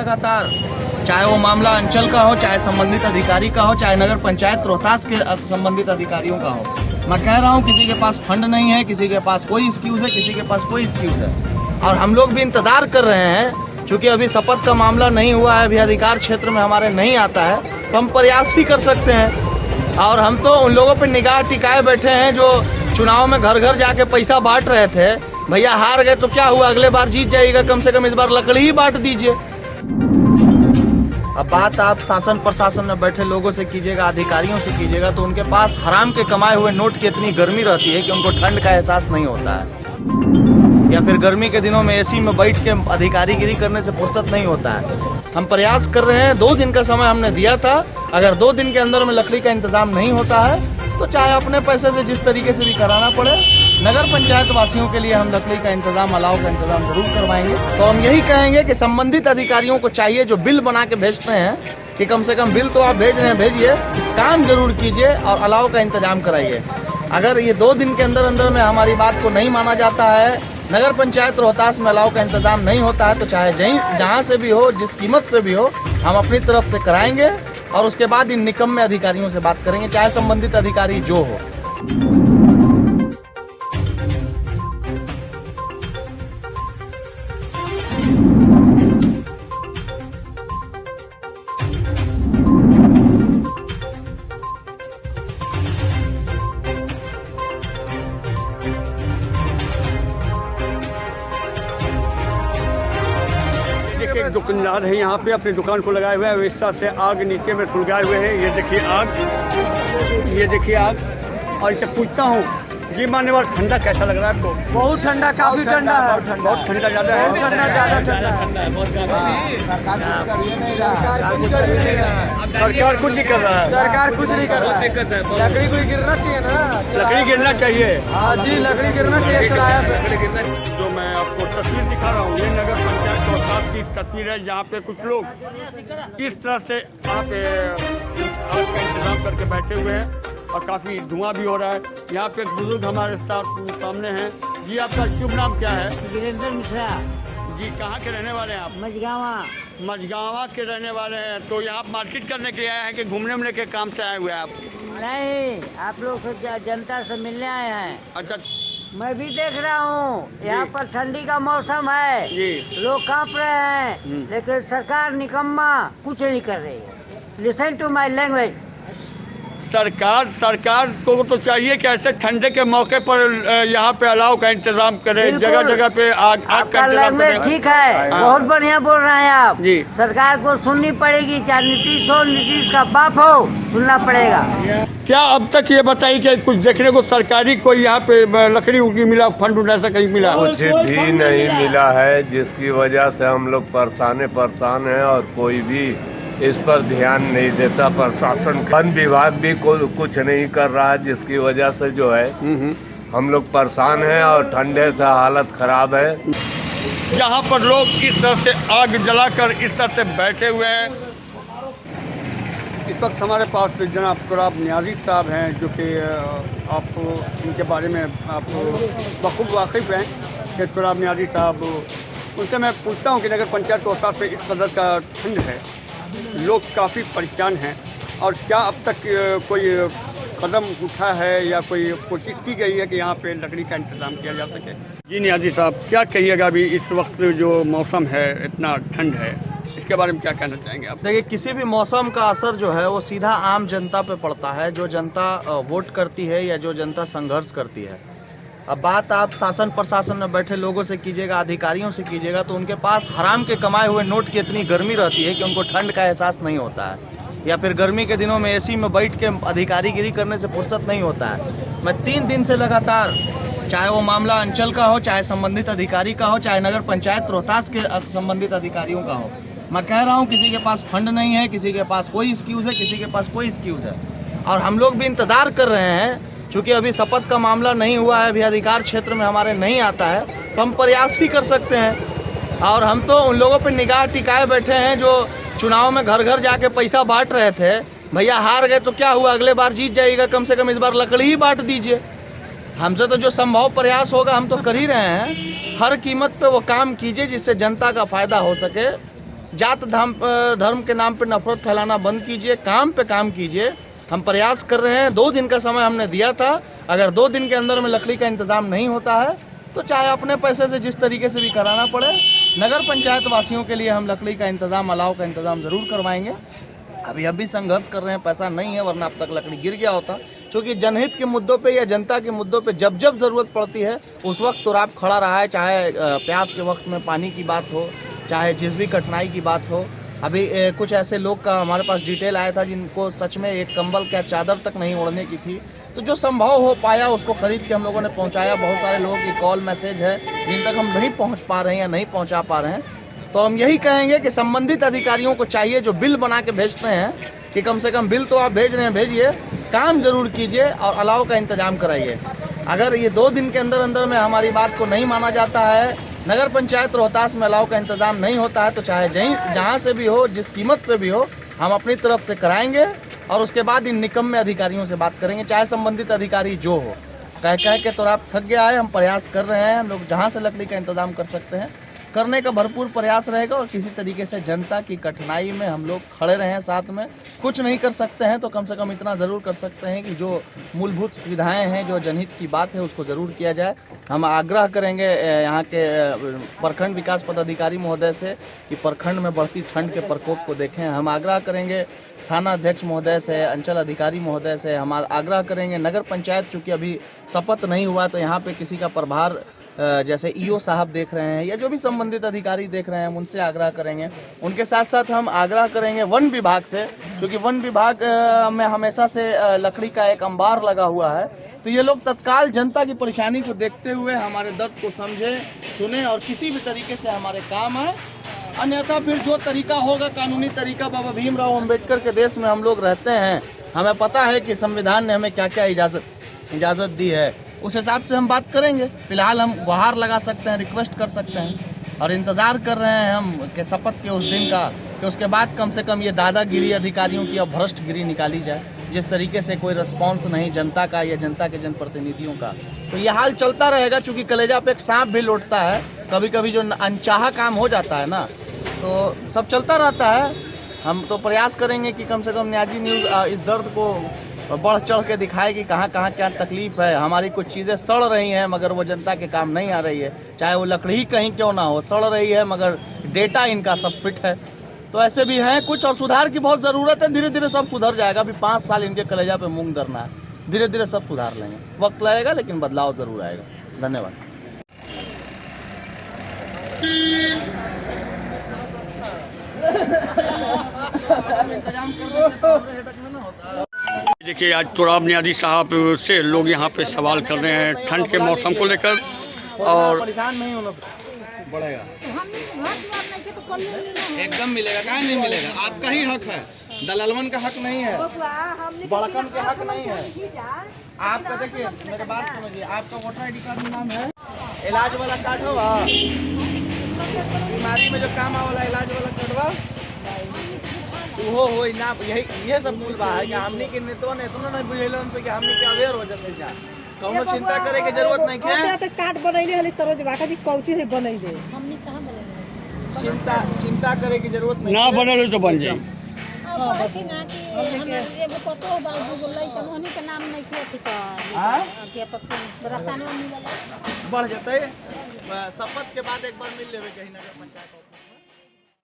लगातार, चाहे वो मामला अंचल का हो, चाहे संबंधित अधिकारी का हो, चाहे नगर पंचायत रोहतास के संबंधित अधिकारियों का हो। मैं कह रहा हूँ किसी के पास फंड नहीं है, किसी के पास कोई एक्सक्यूज़ है, किसी के पास कोई एक्सक्यूज़ है। और हम लोग भी इंतज़ार कर रहे हैं, क्योंकि अभी शपथ का मामला नहीं हुआ है, अभी अधिकार क्षेत्र में हमारे नहीं आता है, तो हम प्रयास भी कर सकते हैं। और हम तो उन लोगों पर निगाह टिकाए बैठे हैं जो चुनाव में घर घर जाके पैसा बांट रहे थे। भैया हार गए तो क्या हुआ, अगले बार जीत जाइएगा, कम से कम इस बार लकड़ी ही बांट दीजिए। अब बात आप शासन प्रशासन में बैठे लोगों से कीजिएगा, अधिकारियों से कीजिएगा, तो उनके पास हराम के कमाए हुए नोट की इतनी गर्मी रहती है कि उनको ठंड का एहसास नहीं होता है, या फिर गर्मी के दिनों में एसी में बैठ के अधिकारीगिरी करने से फुर्सत नहीं होता है। हम प्रयास कर रहे हैं, 2 दिन का समय हमने दिया था, अगर 2 दिन के अंदर में लकड़ी का इंतजाम नहीं होता है तो चाहे अपने पैसे से जिस तरीके से भी कराना पड़े, नगर पंचायत वासियों के लिए हम लकड़ी का इंतजाम, अलाव का इंतजाम जरूर करवाएंगे। तो हम यही कहेंगे कि संबंधित अधिकारियों को चाहिए, जो बिल बना के भेजते हैं, कि कम से कम बिल तो आप भेज रहे हैं, भेजिए, काम जरूर कीजिए और अलाव का इंतजाम कराइए। अगर ये 2 दिन के अंदर अंदर में हमारी बात को नहीं माना जाता है, नगर पंचायत रोहतास में अलाव का इंतजाम नहीं होता है, तो चाहे जहाँ से भी हो, जिस कीमत पे भी हो, हम अपनी तरफ से कराएंगे और उसके बाद इन निकम्मे अधिकारियों से बात करेंगे, चाहे संबंधित अधिकारी जो हो। एक दुकानदार है यहाँ पे, अपनी दुकान को लगाए हुए है, इस तरह से आग नीचे में सुलगाए हुए हैं। ये देखिए आग, ये देखिए आग। और इसे पूछता हूँ, जी मानने वाला ठंडा कैसा लग रहा है आपको? बहुत ठंडा, काफी ठंडा है। बहुत ठंडा ज़्यादा है, बहुत ठंडा, ज़्यादा ठंडा है। सरकार कुछ नहीं कर रहा है, सरकार कुछ नहीं कर रहा है। लकड़ी को गिरना चाहिए ना, लकड़ी गिरना चाहिए। हाँ जी, लकड़ी गिरना चाहिए। जो मैं आपको तस्वीर दिखा रहा हूँ, ये नगर पंचायत रोहतास की तस्वीर है, जहाँ पे कुछ लोग इस तरह से यहाँ पे आग का इंतजाम करके बैठे हुए हैं और काफ़ी धुआं भी हो रहा है। यहाँ पे एक बुजुर्ग हमारे साथ सामने हैं। जी आपका शुभ नाम क्या है? वीरेंद्र मिश्रा। जी कहाँ के रहने वाले हैं आप? मझगावा। मझगावा के रहने वाले हैं। तो यहाँ मार्केट करने के लिए आए हैं कि घूमने उमने के काम से आए हुए हैं आप? नहीं, आप लोग से जनता से मिलने आए हैं। अच्छा, मैं भी देख रहा हूँ, यहाँ पर ठंडी का मौसम है, जी। लोग कांप रहे हैं, लेकिन सरकार निकम्मा कुछ नहीं कर रही है। Listen to my language. सरकार को तो चाहिए कि ऐसे ठंडे के मौके पर यहाँ पे अलाव का इंतजाम करे, जगह जगह पे आग का इंतजाम करे। ठीक है, बहुत बढ़िया बोल रहे हैं आप जी। सरकार को सुननी पड़ेगी, चाहे नीतीश हो, नीतीश का बाप हो, सुनना पड़ेगा। क्या अब तक ये बताइए कि कुछ देखने को सरकारी कोई यहाँ पे लकड़ी उकड़ी मिला, फंड ऐसा कहीं मिला? कुछ भी नहीं मिला है, जिसकी वजह से हम लोग परेशान हैं और कोई भी इस पर ध्यान नहीं देता। प्रशासन, वन विभाग भी कुछ नहीं कर रहा है, जिसकी वजह से जो है हम लोग परेशान हैं और ठंडे से हालत खराब है। यहाँ पर लोग इस तरह से आग जलाकर इस तरह से बैठे हुए हैं। इस वक्त हमारे पास जनाब तुराब नियाज़ी साहब हैं, जो कि आप इनके बारे में आप बखूब वाकिफ़ हैं कि तुराब नियाज़ी साहब, उनसे मैं पूछता हूँ कि नगर पंचायत रोहतास में इस कदर का ठंड है, लोग काफ़ी परेशान हैं, और क्या अब तक कोई कदम उठा है या कोई कोशिश की गई है कि यहाँ पे लकड़ी का इंतजाम किया जा सके? जी नियाज़ी साहब, क्या कहिएगा अभी इस वक्त जो मौसम है, इतना ठंड है, इसके बारे में क्या कहना चाहेंगे आप? देखिए, किसी भी मौसम का असर जो है वो सीधा आम जनता पे पड़ता है, जो जनता वोट करती है या जो जनता संघर्ष करती है। अब बात आप शासन प्रशासन में बैठे लोगों से कीजिएगा, अधिकारियों से कीजिएगा, तो उनके पास हराम के कमाए हुए नोट की इतनी गर्मी रहती है कि उनको ठंड का एहसास नहीं होता है, या फिर गर्मी के दिनों में एसी में बैठ के अधिकारीगिरी करने से फुर्सत नहीं होता है। मैं 3 दिन से लगातार, चाहे वो मामला अंचल का हो, चाहे संबंधित अधिकारी का हो, चाहे नगर पंचायत रोहतास के संबंधित अधिकारियों का हो, मैं कह रहा हूँ किसी के पास फंड नहीं है, किसी के पास कोई एक्सक्यूज़ है, किसी के पास कोई एक्सक्यूज़ है। और हम लोग भी इंतज़ार कर रहे हैं, चूँकि अभी शपथ का मामला नहीं हुआ है, अभी अधिकार क्षेत्र में हमारे नहीं आता है, तो हम प्रयास भी कर सकते हैं। और हम तो उन लोगों पर निगाह टिकाए बैठे हैं जो चुनाव में घर घर जाके पैसा बांट रहे थे। भैया हार गए तो क्या हुआ, अगले बार जीत जाइएगा, कम से कम इस बार लकड़ी ही बांट दीजिए। हमसे तो जो संभव प्रयास होगा हम तो कर ही रहे हैं। हर कीमत पे वो काम कीजिए जिससे जनता का फ़ायदा हो सके, जात धर्म के नाम पे नफरत फैलाना बंद कीजिए, काम पे काम कीजिए। हम प्रयास कर रहे हैं, 2 दिन का समय हमने दिया था। अगर 2 दिन के अंदर में लकड़ी का इंतज़ाम नहीं होता है तो चाहे अपने पैसे से जिस तरीके से भी कराना पड़े, नगर पंचायत वासियों के लिए हम लकड़ी का इंतज़ाम, अलाव का इंतज़ाम ज़रूर करवाएंगे। अब भी संघर्ष कर रहे हैं, पैसा नहीं है, वरना अब तक लकड़ी गिर गया होता। क्योंकि जनहित के मुद्दों पे या जनता के मुद्दों पे जब जब ज़रूरत पड़ती है उस वक्त तो रात खड़ा रहा है, चाहे प्यास के वक्त में पानी की बात हो, चाहे जिस भी कठिनाई की बात हो। अभी कुछ ऐसे लोग का हमारे पास डिटेल आया था जिनको सच में एक कंबल क्या चादर तक नहीं ओढ़ने की थी। तो जो संभव हो पाया उसको खरीद के हम लोगों ने पहुंचाया। बहुत सारे लोगों की कॉल मैसेज है जिन तक हम नहीं पहुंच पा रहे हैं या नहीं पहुंचा पा रहे हैं। तो हम यही कहेंगे कि संबंधित अधिकारियों को चाहिए, जो बिल बना के भेजते हैं, कि कम से कम बिल तो आप भेज रहे हैं, भेजिए, काम जरूर कीजिए और अलाव का इंतजाम कराइए। अगर ये 2 दिन के अंदर अंदर में हमारी बात को नहीं माना जाता है, नगर पंचायत रोहतास में अलाव का इंतजाम नहीं होता है, तो चाहे जहाँ से भी हो, जिस कीमत पे भी हो, हम अपनी तरफ से कराएंगे और उसके बाद इन निकम्मे अधिकारियों से बात करेंगे, चाहे संबंधित अधिकारी जो हो। कह के तो आप थक गया है, हम प्रयास कर रहे हैं। हम लोग जहाँ से लकड़ी का इंतजाम कर सकते हैं करने का भरपूर प्रयास रहेगा और किसी तरीके से जनता की कठिनाई में हम लोग खड़े रहें साथ में। कुछ नहीं कर सकते हैं तो कम से कम इतना ज़रूर कर सकते हैं कि जो मूलभूत सुविधाएं हैं, जो जनहित की बात है, उसको ज़रूर किया जाए। हम आग्रह करेंगे यहाँ के प्रखंड विकास पदाधिकारी महोदय से कि प्रखंड में बढ़ती ठंड के प्रकोप को देखें। हम आग्रह करेंगे थाना अध्यक्ष महोदय से, अंचल अधिकारी महोदय से। हम आग्रह करेंगे नगर पंचायत, चूँकि अभी शपथ नहीं हुआ तो यहाँ पे किसी का प्रभार जैसे ईओ साहब देख रहे हैं या जो भी संबंधित अधिकारी देख रहे हैं, उनसे आग्रह करेंगे। उनके साथ साथ हम आग्रह करेंगे वन विभाग से, क्योंकि वन विभाग में हमेशा से लकड़ी का एक अंबार लगा हुआ है। तो ये लोग तत्काल जनता की परेशानी को देखते हुए हमारे दर्द को समझे, सुने और किसी भी तरीके से हमारे काम आए। अन्यथा फिर जो तरीका होगा, कानूनी तरीका, बाबा भीमराव अम्बेडकर के देश में हम लोग रहते हैं, हमें पता है कि संविधान ने हमें क्या क्या इजाज़त दी है, उस हिसाब से हम बात करेंगे। फिलहाल हम गुहार लगा सकते हैं, रिक्वेस्ट कर सकते हैं और इंतज़ार कर रहे हैं हम कि शपथ के उस दिन का, कि उसके बाद कम से कम ये दादागिरी अधिकारियों की अब भ्रष्टगिरी निकाली जाए। जिस तरीके से कोई रिस्पॉन्स नहीं जनता का या जनता के जनप्रतिनिधियों का, तो ये हाल चलता रहेगा। चूँकि कलेजा पे एक सांप भी लौटता है, कभी कभी जो अनचाहा काम हो जाता है ना, तो सब चलता रहता है। हम तो प्रयास करेंगे कि कम से कम न्याजी न्यूज़ इस दर्द को बढ़ चढ़ के दिखाए कि कहाँ कहाँ क्या तकलीफ है। हमारी कुछ चीज़ें सड़ रही हैं मगर वो जनता के काम नहीं आ रही है, चाहे वो लकड़ी कहीं क्यों ना हो, सड़ रही है मगर डेटा इनका सब फिट है। तो ऐसे भी हैं कुछ और सुधार की बहुत ज़रूरत है। धीरे धीरे सब सुधर जाएगा। अभी 5 साल इनके कलेजा पे मूंग धरना है, धीरे धीरे सब सुधार लेंगे। वक्त लगेगा लेकिन बदलाव ज़रूर आएगा। धन्यवाद। देखिए, आज तुराब नियाज़ी साहब से लोग यहाँ पे सवाल कर रहे हैं ठंड के मौसम को लेकर, और परेशान नहीं होना बढ़ेगा, एकदम मिलेगा। कहाँ नहीं मिलेगा? आपका ही हक है, दलालवन का हक नहीं है, बड़कन के हक नहीं है। आपका देखिए, मेरे बात समझिए, आपका वोटर ID कार्ड में नाम है, इलाज वाला कार्ड हो, बीमारी में जो काम आवाला इलाज वाला कार्डवा हो ना, ये सब मूल बात है कि हमने के नेतवा ने इतना नहीं बुझेलन से कि हमने के अवेयर हो जाते जा, कौनो चिंता करे के जरूरत नहीं है। तो कार्ड बनैले हले सरोज वाका जी कौची से बनैले, हमने कहां बनैले, चिंता करे की जरूरत नहीं, ना बने तो बन जाए। अब कि ना कि हम एगो पतो बाबू बोलै त हमनी के नाम नहीं थे त हां अध्यापक रास्ता में मिलल बढ़ जाते। शपथ के बाद एक बार मिल लेवे कहीं नगर पंचायत।